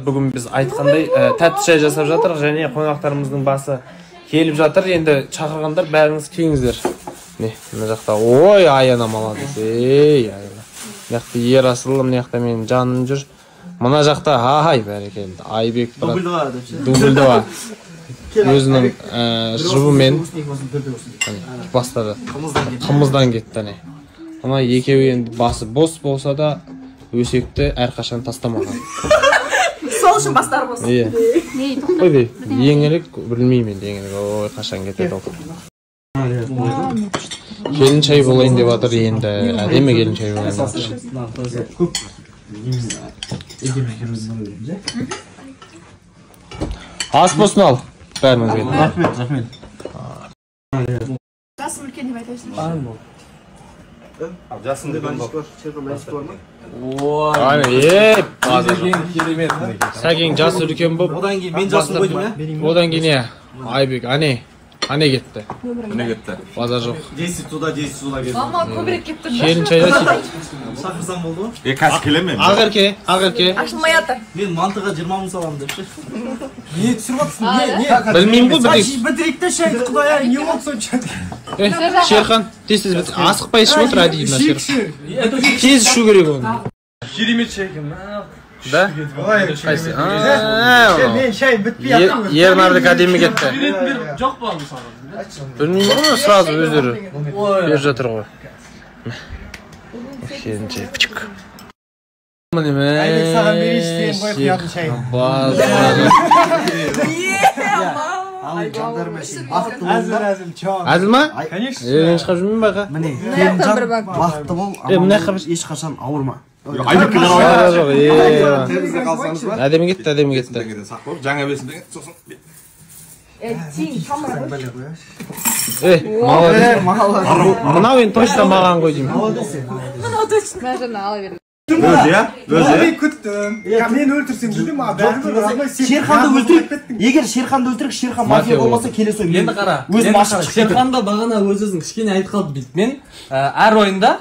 бүгін біз айтқандай тәтті шай жасап жатырық және қонақтарымыздың басы келіп жатыр. Енді шақырғандар бәріңіз келіңіздер. Не, мына жақта ой, Аяна молодец. Ей, Аяна. Мына жақта Ерасыл, мына жақта менің жаным жүр. Мына жақта ай, бәрекелді. Айбек брат. Дубльдова. Өзінің жұбымен бастады. Қымыздан кетті. Ана екеуі енді басы бос болса да өсекті әрқашан тастамаған. Сол үшін бастары бос. Иә. Қой бей, еңірек білмеймін енді еңірек. Ой, қашан кетеді ол. Келін шай болайын деп жатыр енді. Әдемі келін шай болайын деп жатыр. Ас болсын ал. Бәріңізге. Рахмет. Жасым үлкен деп айтасың. Жасын деген бар. Керемет. Сәкең жасы үлкен болып. Одан кейін мен жасым қойдым я. Одан кейін Айбек, ане кетті. Міне кетті. Базар жоқ. 10 суда келді. Мама көбірек кеп тұр. Келін шайда Шақырсам болды ма? Қазір келемін. Ағырке. Ашылмай жатыр. Мен мантыға 20 мың саламын депші. Не түсіріп жатсың? Білмеймін ғой Бітірейік те шайды, құдай не болды сонша? Шерхан, тез асықпай ішіп отыр әдейі мына Шерхан. Тез ішу керек оны. Керемет шай екен. Да? Қайсы? Мен шай бітпей жатыр. Ернардық әдемі кетті. Жоқ па мысалы? Білмеймін ғой, сразу өздері беріп жатыр ғой. Келінше, пүчік. Айбек саған берейші деген қойып қиятын шай. Әзіл, чоң. Әзіл ма? Конечно. Шығап жүрмеймін байға. Міне, келінжан бақытты бол, Мына қабір. ешқашан ауырма. Айбекке қарап Жоқ, әдемі кетті. Жаңа бесін деген сосын. Мынау енді точно маған ғой деймін. Өзі күттім. Мен өлтірсем білдім, Шерханды өлтіріп, егер Шерханды өлтірік, Шерхан мафия болмаса келесі ойын. Енді қара. Шерхан да бағана өз-өзің кішкене айтып қалды дейді. Мен әр ойында